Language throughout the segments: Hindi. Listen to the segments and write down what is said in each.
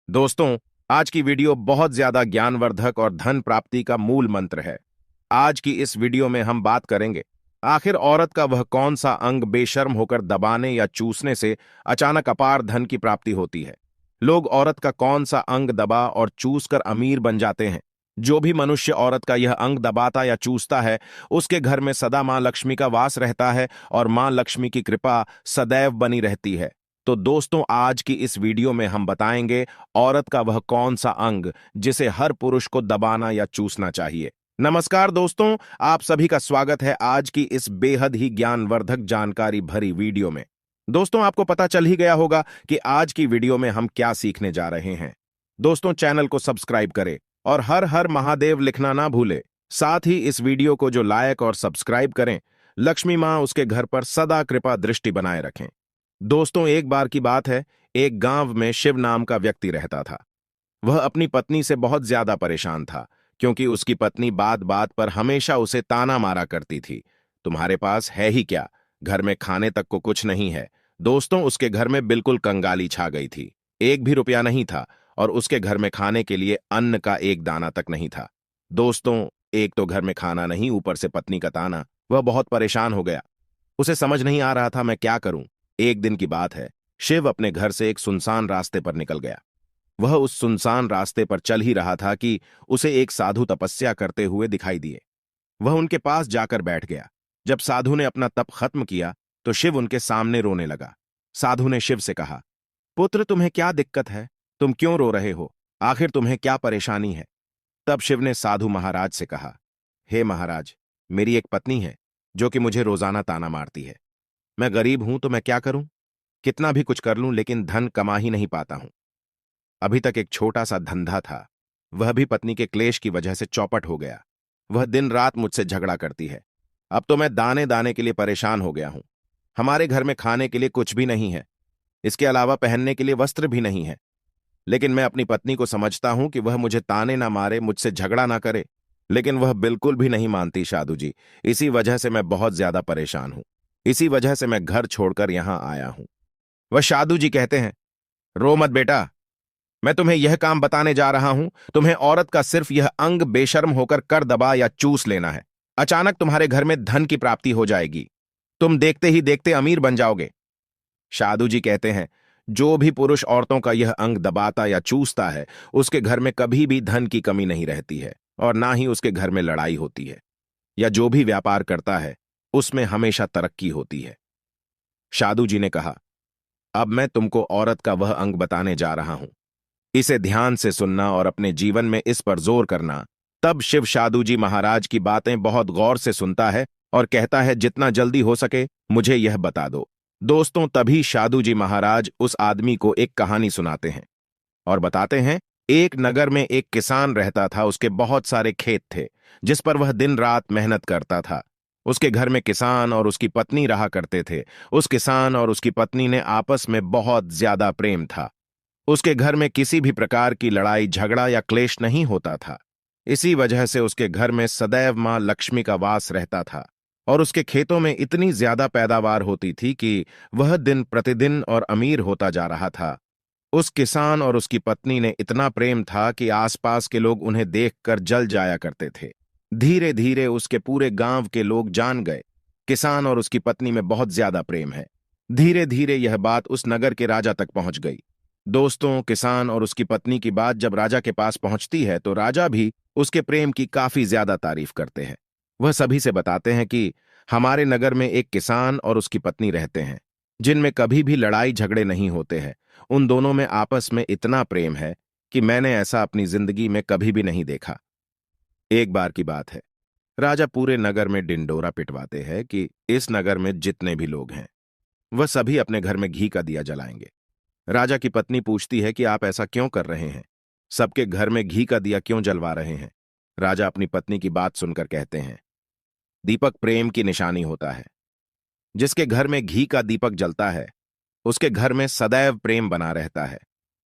दोस्तों, आज की वीडियो बहुत ज्यादा ज्ञानवर्धक और धन प्राप्ति का मूल मंत्र है। आज की इस वीडियो में हम बात करेंगे आखिर औरत का वह कौन सा अंग बेशर्म होकर दबाने या चूसने से अचानक अपार धन की प्राप्ति होती है। लोग औरत का कौन सा अंग दबा और चूस कर अमीर बन जाते हैं। जो भी मनुष्य औरत का यह अंग दबाता या चूसता है, उसके घर में सदा मां लक्ष्मी का वास रहता है और मां लक्ष्मी की कृपा सदैव बनी रहती है। तो दोस्तों, आज की इस वीडियो में हम बताएंगे औरत का वह कौन सा अंग जिसे हर पुरुष को दबाना या चूसना चाहिए। नमस्कार दोस्तों, आप सभी का स्वागत है आज की इस बेहद ही ज्ञानवर्धक जानकारी भरी वीडियो में। दोस्तों, आपको पता चल ही गया होगा कि आज की वीडियो में हम क्या सीखने जा रहे हैं। दोस्तों, चैनल को सब्सक्राइब करें और हर हर महादेव लिखना ना भूले। साथ ही इस वीडियो को जो लाइक और सब्सक्राइब करें, लक्ष्मी मां उसके घर पर सदा कृपा दृष्टि बनाए रखें। दोस्तों, एक बार की बात है, एक गांव में शिव नाम का व्यक्ति रहता था। वह अपनी पत्नी से बहुत ज्यादा परेशान था, क्योंकि उसकी पत्नी बात बात पर हमेशा उसे ताना मारा करती थी। तुम्हारे पास है ही क्या, घर में खाने तक को कुछ नहीं है। दोस्तों, उसके घर में बिल्कुल कंगाली छा गई थी। एक भी रुपया नहीं था और उसके घर में खाने के लिए अन्न का एक दाना तक नहीं था। दोस्तों, एक तो घर में खाना नहीं, ऊपर से पत्नी का ताना। वह बहुत परेशान हो गया। उसे समझ नहीं आ रहा था मैं क्या करूं। एक दिन की बात है, शिव अपने घर से एक सुनसान रास्ते पर निकल गया। वह उस सुनसान रास्ते पर चल ही रहा था कि उसे एक साधु तपस्या करते हुए दिखाई दिए। वह उनके पास जाकर बैठ गया। जब साधु ने अपना तप खत्म किया तो शिव उनके सामने रोने लगा। साधु ने शिव से कहा, पुत्र, तुम्हें क्या दिक्कत है? तुम क्यों रो रहे हो? आखिर तुम्हें क्या परेशानी है? तब शिव ने साधु महाराज से कहा, हे महाराज, मेरी एक पत्नी है जो कि मुझे रोजाना ताना मारती है। मैं गरीब हूं तो मैं क्या करूं? कितना भी कुछ कर लूं लेकिन धन कमा ही नहीं पाता हूं। अभी तक एक छोटा सा धंधा था, वह भी पत्नी के क्लेश की वजह से चौपट हो गया। वह दिन रात मुझसे झगड़ा करती है। अब तो मैं दाने दाने के लिए परेशान हो गया हूं। हमारे घर में खाने के लिए कुछ भी नहीं है, इसके अलावा पहनने के लिए वस्त्र भी नहीं है। लेकिन मैं अपनी पत्नी को समझता हूं कि वह मुझे ताने ना मारे, मुझसे झगड़ा ना करे, लेकिन वह बिल्कुल भी नहीं मानती साधु जी। इसी वजह से मैं बहुत ज्यादा परेशान हूं। इसी वजह से मैं घर छोड़कर यहां आया हूं। वह साधु जी कहते हैं, रो मत बेटा, मैं तुम्हें यह काम बताने जा रहा हूं। तुम्हें औरत का सिर्फ यह अंग बेशर्म होकर कर दबा या चूस लेना है। अचानक तुम्हारे घर में धन की प्राप्ति हो जाएगी। तुम देखते ही देखते अमीर बन जाओगे। साधु जी कहते हैं, जो भी पुरुष औरतों का यह अंग दबाता या चूसता है, उसके घर में कभी भी धन की कमी नहीं रहती है और ना ही उसके घर में लड़ाई होती है, या जो भी व्यापार करता है उसमें हमेशा तरक्की होती है। साधु जी ने कहा, अब मैं तुमको औरत का वह अंग बताने जा रहा हूं। इसे ध्यान से सुनना और अपने जीवन में इस पर जोर करना। तब शिव साधु जी महाराज की बातें बहुत गौर से सुनता है और कहता है, जितना जल्दी हो सके मुझे यह बता दो। दोस्तों, तभी साधु जी महाराज उस आदमी को एक कहानी सुनाते हैं और बताते हैं, एक नगर में एक किसान रहता था। उसके बहुत सारे खेत थे जिस पर वह दिन रात मेहनत करता था। उसके घर में किसान और उसकी पत्नी रहा करते थे। उस किसान और उसकी पत्नी ने आपस में बहुत ज्यादा प्रेम था। उसके घर में किसी भी प्रकार की लड़ाई झगड़ा या क्लेश नहीं होता था। इसी वजह से उसके घर में सदैव मां लक्ष्मी का वास रहता था और उसके खेतों में इतनी ज्यादा पैदावार होती थी कि वह दिन प्रतिदिन और अमीर होता जा रहा था। उस किसान और उसकी पत्नी ने इतना प्रेम था कि आसपास के लोग उन्हें देखकर जल जाया करते थे। धीरे धीरे उसके पूरे गांव के लोग जान गए, किसान और उसकी पत्नी में बहुत ज्यादा प्रेम है। धीरे धीरे यह बात उस नगर के राजा तक पहुंच गई। दोस्तों, किसान और उसकी पत्नी की बात जब राजा के पास पहुंचती है तो राजा भी उसके प्रेम की काफी ज्यादा तारीफ करते हैं। वह सभी से बताते हैं कि हमारे नगर में एक किसान और उसकी पत्नी रहते हैं, जिनमें कभी भी लड़ाई झगड़े नहीं होते हैं। उन दोनों में आपस में इतना प्रेम है कि मैंने ऐसा अपनी जिंदगी में कभी भी नहीं देखा। एक बार की बात है, राजा पूरे नगर में डिंडोरा पिटवाते हैं कि इस नगर में जितने भी लोग हैं वह सभी अपने घर में घी का दिया जलाएंगे। राजा की पत्नी पूछती है कि आप ऐसा क्यों कर रहे हैं? सबके घर में घी का दिया क्यों जलवा रहे हैं? राजा अपनी पत्नी की बात सुनकर कहते हैं, दीपक प्रेम की निशानी होता है। जिसके घर में घी का दीपक जलता है उसके घर में सदैव प्रेम बना रहता है।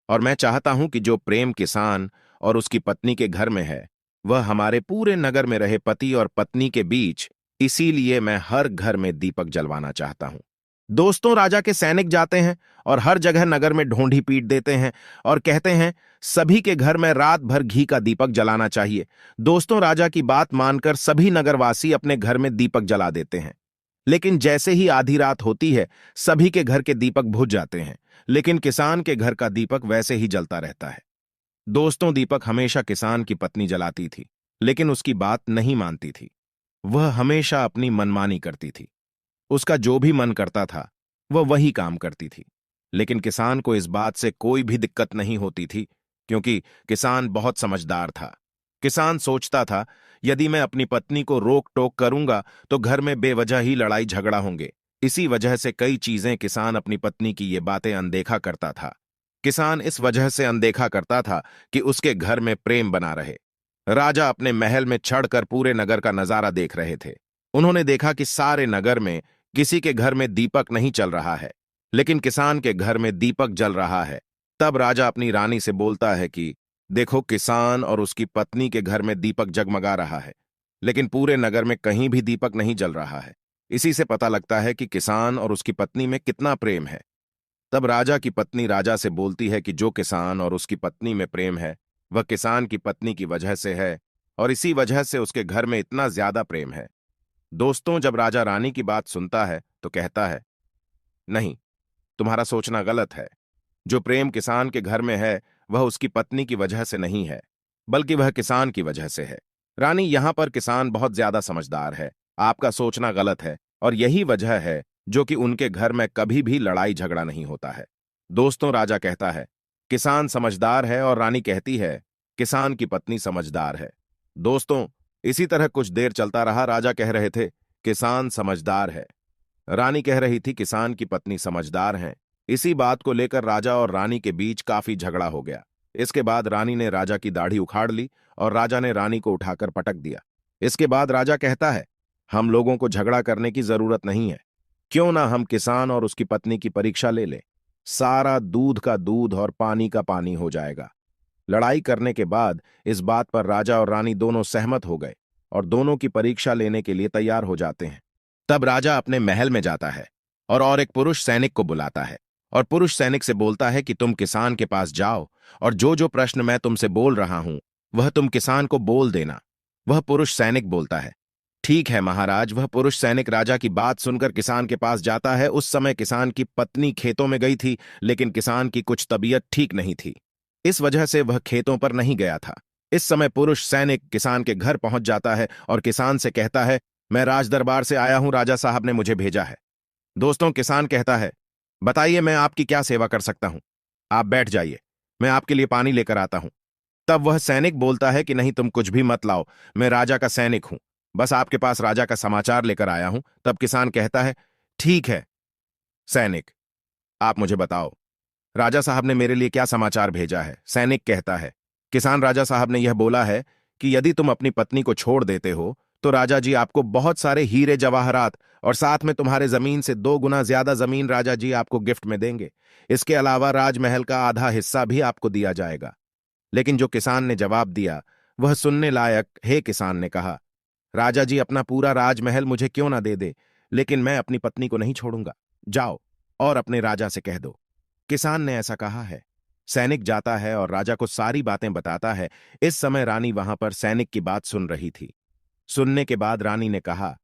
और मैं चाहता हूं कि जो प्रेम किसान और उसकी पत्नी के घर में है वह हमारे पूरे नगर में रहे, पति और पत्नी के बीच। इसीलिए मैं हर घर में दीपक जलवाना चाहता हूं। दोस्तों, राजा के सैनिक जाते हैं और हर जगह नगर में ढोंढी पीट देते हैं और कहते हैं सभी के घर में रात भर घी का दीपक जलाना चाहिए। दोस्तों, राजा की बात मानकर सभी नगरवासी अपने घर में दीपक जला देते हैं। लेकिन जैसे ही आधी रात होती है, सभी के घर के दीपक बुझ जाते हैं, लेकिन किसान के घर का दीपक वैसे ही जलता रहता है। दोस्तों, दीपक हमेशा किसान की पत्नी जलाती थी, लेकिन उसकी बात नहीं मानती थी। वह हमेशा अपनी मनमानी करती थी। उसका जो भी मन करता था वह वही काम करती थी। लेकिन किसान को इस बात से कोई भी दिक्कत नहीं होती थी, क्योंकि किसान बहुत समझदार था। किसान सोचता था, यदि मैं अपनी पत्नी को रोक टोक करूंगा तो घर में बेवजह ही लड़ाई झगड़ा होंगे। इसी वजह से कई चीजें किसान अपनी पत्नी की ये बातें अनदेखा करता था। किसान इस वजह से अनदेखा करता था कि उसके घर में प्रेम बना रहे। राजा अपने महल में चढ़कर पूरे नगर का नजारा देख रहे थे। उन्होंने देखा कि सारे नगर में किसी के घर में दीपक नहीं चल रहा है, लेकिन किसान के घर में दीपक जल रहा है। तब राजा अपनी रानी से बोलता है कि देखो, किसान और उसकी पत्नी के घर में दीपक जगमगा रहा है, लेकिन पूरे नगर में कहीं भी दीपक नहीं जल रहा है। इसी से पता लगता है कि किसान और उसकी पत्नी में कितना प्रेम है। तब राजा की पत्नी राजा से बोलती है कि जो किसान और उसकी पत्नी में प्रेम है वह किसान की पत्नी की वजह से है, और इसी वजह से उसके घर में इतना ज्यादा प्रेम है। दोस्तों, जब राजा रानी की बात सुनता है तो कहता है, नहीं, तुम्हारा सोचना गलत है। जो प्रेम किसान के घर में है वह उसकी पत्नी की वजह से नहीं है, बल्कि वह किसान की वजह से है। रानी, यहां पर किसान बहुत ज्यादा समझदार है। आपका सोचना गलत है, और यही वजह है जो कि उनके घर में कभी भी लड़ाई झगड़ा नहीं होता है। दोस्तों, राजा कहता है किसान समझदार है, और रानी कहती है किसान की पत्नी समझदार है। दोस्तों, इसी तरह कुछ देर चलता रहा। राजा कह रहे थे किसान समझदार है, रानी कह रही थी किसान की पत्नी समझदार है। इसी बात को लेकर राजा और रानी के बीच काफी झगड़ा हो गया। इसके बाद रानी ने राजा की दाढ़ी उखाड़ ली और राजा ने रानी को उठाकर पटक दिया। इसके बाद राजा कहता है, हम लोगों को झगड़ा करने की जरूरत नहीं है। क्यों ना हम किसान और उसकी पत्नी की परीक्षा ले लें। सारा दूध का दूध और पानी का पानी हो जाएगा। लड़ाई करने के बाद इस बात पर राजा और रानी दोनों सहमत हो गए और दोनों की परीक्षा लेने के लिए तैयार हो जाते हैं। तब राजा अपने महल में जाता है और एक पुरुष सैनिक को बुलाता है और पुरुष सैनिक से बोलता है कि तुम किसान के पास जाओ और जो जो प्रश्न मैं तुमसे बोल रहा हूं वह तुम किसान को बोल देना। वह पुरुष सैनिक बोलता है, ठीक है महाराज। वह पुरुष सैनिक राजा की बात सुनकर किसान के पास जाता है। उस समय किसान की पत्नी खेतों में गई थी, लेकिन किसान की कुछ तबीयत ठीक नहीं थी। इस वजह से वह खेतों पर नहीं गया था। इस समय पुरुष सैनिक किसान के घर पहुंच जाता है और किसान से कहता है, मैं राज दरबार से आया हूं, राजा साहब ने मुझे भेजा है। दोस्तों, किसान कहता है, बताइए मैं आपकी क्या सेवा कर सकता हूं। आप बैठ जाइए, मैं आपके लिए पानी लेकर आता हूं। तब वह सैनिक बोलता है कि नहीं, तुम कुछ भी मत लाओ, मैं राजा का सैनिक हूं, बस आपके पास राजा का समाचार लेकर आया हूं। तब किसान कहता है, ठीक है सैनिक, आप मुझे बताओ, राजा साहब ने मेरे लिए क्या समाचार भेजा है। सैनिक कहता है, किसान, राजा साहब ने यह बोला है कि यदि तुम अपनी पत्नी को छोड़ देते हो तो राजा जी आपको बहुत सारे हीरे जवाहरात और साथ में तुम्हारे जमीन से 2 गुना ज्यादा जमीन राजा जी आपको गिफ्ट में देंगे। इसके अलावा राजमहल का आधा हिस्सा भी आपको दिया जाएगा। लेकिन जो किसान ने जवाब दिया वह सुनने लायक। हे किसान ने कहा, राजा जी अपना पूरा राजमहल मुझे क्यों ना दे दे, लेकिन मैं अपनी पत्नी को नहीं छोड़ूंगा। जाओ और अपने राजा से कह दो किसान ने ऐसा कहा है। सैनिक जाता है और राजा को सारी बातें बताता है। इस समय रानी वहां पर सैनिक की बात सुन रही थी। सुनने के बाद रानी ने कहा,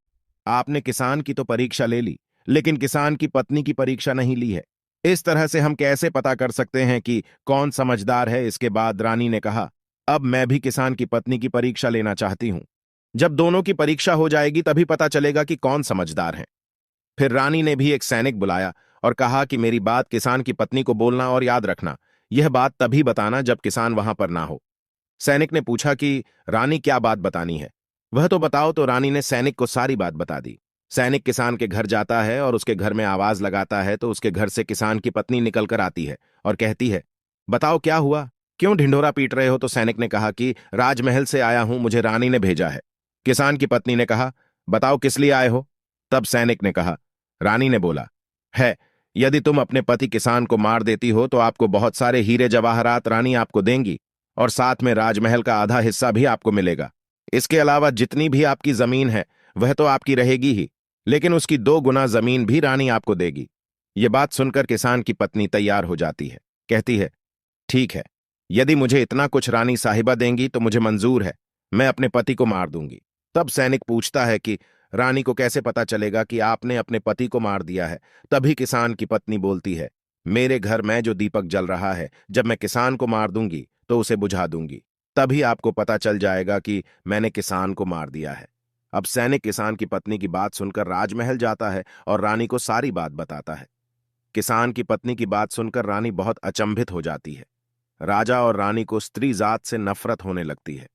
आपने किसान की तो परीक्षा ले ली, लेकिन किसान की पत्नी की परीक्षा नहीं ली है। इस तरह से हम कैसे पता कर सकते हैं कि कौन समझदार है। इसके बाद रानी ने कहा, अब मैं भी किसान की पत्नी की परीक्षा लेना चाहती हूं। जब दोनों की परीक्षा हो जाएगी तभी पता चलेगा कि कौन समझदार है। फिर रानी ने भी एक सैनिक बुलाया और कहा कि मेरी बात किसान की पत्नी को बोलना और याद रखना। यह बात तभी बताना जब किसान वहां पर ना हो। सैनिक ने पूछा कि रानी क्या बात बतानी है, वह तो बताओ। तो रानी ने सैनिक को सारी बात बता दी। सैनिक किसान के घर जाता है और उसके घर में आवाज लगाता है तो उसके घर से किसान की पत्नी निकल कर आती है और कहती है, बताओ क्या हुआ, क्यों ढिंढोरा पीट रहे हो। तो सैनिक ने कहा कि राजमहल से आया हूं, मुझे रानी ने भेजा है। किसान की पत्नी ने कहा, बताओ किस लिए आए हो। तब सैनिक ने कहा, रानी ने बोला है, यदि तुम अपने पति किसान को मार देती हो तो आपको बहुत सारे हीरे जवाहरात रानी आपको देंगी और साथ में राजमहल का आधा हिस्सा भी आपको मिलेगा। इसके अलावा जितनी भी आपकी जमीन है वह तो आपकी रहेगी ही, लेकिन उसकी 2 गुना जमीन भी रानी आपको देगी। ये बात सुनकर किसान की पत्नी तैयार हो जाती है। कहती है, ठीक है, यदि मुझे इतना कुछ रानी साहिबा देंगी तो मुझे मंजूर है, मैं अपने पति को मार दूंगी। तब सैनिक पूछता है कि रानी को कैसे पता चलेगा कि आपने अपने पति को मार दिया है। तभी किसान की पत्नी बोलती है, मेरे घर में जो दीपक जल रहा है, जब मैं किसान को मार दूंगी तो उसे बुझा दूंगी, तभी आपको पता चल जाएगा कि मैंने किसान को मार दिया है। अब सैनिक किसान की पत्नी की बात सुनकर राजमहल जाता है और रानी को सारी बात बताता है। किसान की पत्नी की बात सुनकर रानी बहुत अचंभित हो जाती है। राजा और रानी को स्त्री जात से नफरत होने लगती है।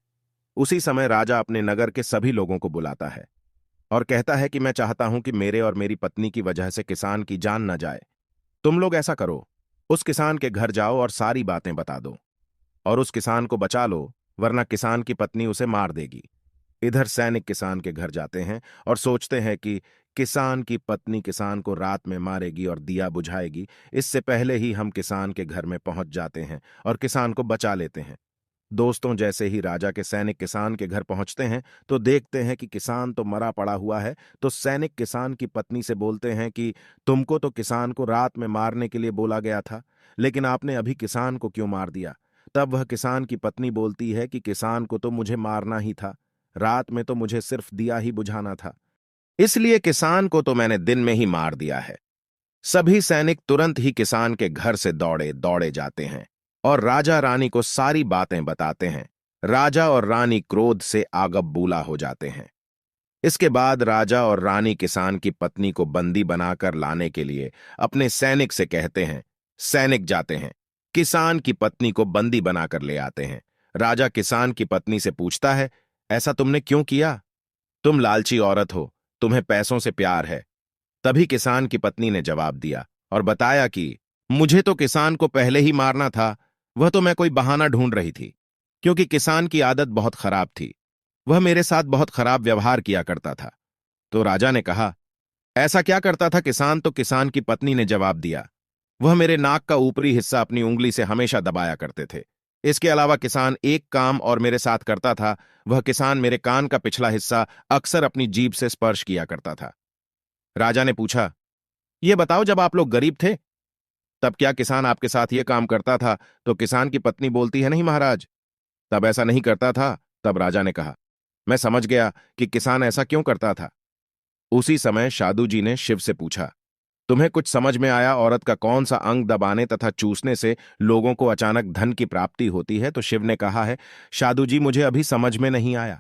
उसी समय राजा अपने नगर के सभी लोगों को बुलाता है और कहता है कि मैं चाहता हूं कि मेरे और मेरी पत्नी की वजह से किसान की जान न जाए। तुम लोग ऐसा करो, उस किसान के घर जाओ और सारी बातें बता दो और उस किसान को बचा लो, वरना किसान की पत्नी उसे मार देगी। इधर सैनिक किसान के घर जाते हैं और सोचते हैं कि किसान की पत्नी किसान को रात में मारेगी और दिया बुझाएगी, इससे पहले ही हम किसान के घर में पहुंच जाते हैं और किसान को बचा लेते हैं। दोस्तों, जैसे ही राजा के सैनिक किसान के घर पहुंचते हैं तो देखते हैं कि किसान तो मरा पड़ा हुआ है। तो सैनिक किसान की पत्नी से बोलते हैं कि तुमको तो किसान को रात में मारने के लिए बोला गया था, लेकिन आपने अभी किसान को क्यों मार दिया? तब वह किसान की पत्नी बोलती है कि किसान को तो मुझे मारना ही था, रात में तो मुझे सिर्फ दिया ही बुझाना था, इसलिए किसान को तो मैंने दिन में ही मार दिया है। सभी सैनिक तुरंत ही किसान के घर से दौड़े दौड़े जाते हैं और राजा रानी को सारी बातें बताते हैं। राजा और रानी क्रोध से आग बबूला हो जाते हैं। इसके बाद राजा और रानी किसान की पत्नी को बंदी बनाकर लाने के लिए अपने सैनिक से कहते हैं। सैनिक जाते हैं, किसान की पत्नी को बंदी बनाकर ले आते हैं। राजा किसान की पत्नी से पूछता है, ऐसा तुमने क्यों किया? तुम लालची औरत हो, तुम्हें पैसों से प्यार है। तभी किसान की पत्नी ने जवाब दिया और बताया कि मुझे तो किसान को पहले ही मारना था, वह तो मैं कोई बहाना ढूंढ रही थी, क्योंकि किसान की आदत बहुत खराब थी, वह मेरे साथ बहुत खराब व्यवहार किया करता था। तो राजा ने कहा, ऐसा क्या करता था किसान? तो किसान की पत्नी ने जवाब दिया, वह मेरे नाक का ऊपरी हिस्सा अपनी उंगली से हमेशा दबाया करते थे। इसके अलावा किसान एक काम और मेरे साथ करता था, वह किसान मेरे कान का पिछला हिस्सा अक्सर अपनी जीभ से स्पर्श किया करता था। राजा ने पूछा, यह बताओ, जब आप लोग गरीब थे तब क्या किसान आपके साथ यह काम करता था? तो किसान की पत्नी बोलती है, नहीं महाराज, तब ऐसा नहीं करता था। तब राजा ने कहा, मैं समझ गया कि किसान ऐसा क्यों करता था। उसी समय शादू जी ने शिव से पूछा, तुम्हें कुछ समझ में आया औरत का कौन सा अंग दबाने तथा चूसने से लोगों को अचानक धन की प्राप्ति होती है? तो शिव ने कहा है, शादू जी, मुझे अभी समझ में नहीं आया।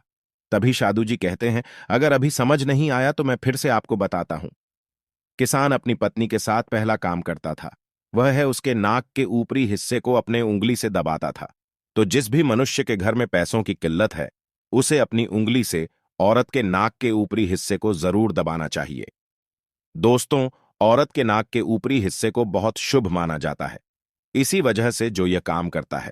तभी शादू जी कहते हैं, अगर अभी समझ नहीं आया तो मैं फिर से आपको बताता हूं। किसान अपनी पत्नी के साथ पहला काम करता था, वह है उसके नाक के ऊपरी हिस्से को अपने उंगली से दबाता था। तो जिस भी मनुष्य के घर में पैसों की किल्लत है, उसे अपनी उंगली से औरत के नाक के ऊपरी हिस्से को जरूर दबाना चाहिए। दोस्तों, औरत के नाक के ऊपरी हिस्से को बहुत शुभ माना जाता है। इसी वजह से जो यह काम करता है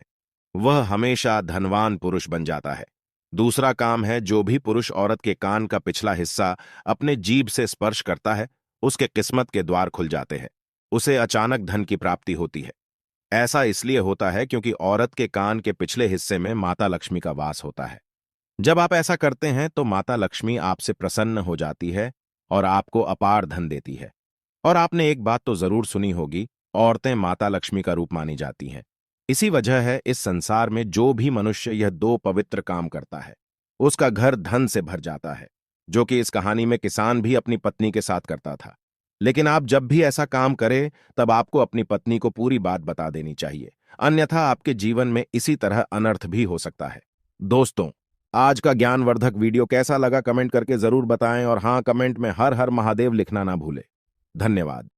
वह हमेशा धनवान पुरुष बन जाता है। दूसरा काम है, जो भी पुरुष औरत के कान का पिछला हिस्सा अपने जीभ से स्पर्श करता है, उसके किस्मत के द्वार खुल जाते हैं, उसे अचानक धन की प्राप्ति होती है। ऐसा इसलिए होता है क्योंकि औरत के कान के पिछले हिस्से में माता लक्ष्मी का वास होता है। जब आप ऐसा करते हैं तो माता लक्ष्मी आपसे प्रसन्न हो जाती है और आपको अपार धन देती है। और आपने एक बात तो जरूर सुनी होगी, औरतें माता लक्ष्मी का रूप मानी जाती हैं। इसी वजह है इस संसार में जो भी मनुष्य यह दो पवित्र काम करता है, उसका घर धन से भर जाता है, जो कि इस कहानी में किसान भी अपनी पत्नी के साथ करता था। लेकिन आप जब भी ऐसा काम करें तब आपको अपनी पत्नी को पूरी बात बता देनी चाहिए, अन्यथा आपके जीवन में इसी तरह अनर्थ भी हो सकता है। दोस्तों, आज का ज्ञानवर्धक वीडियो कैसा लगा कमेंट करके जरूर बताएं और हाँ, कमेंट में हर हर महादेव लिखना ना भूलें। धन्यवाद।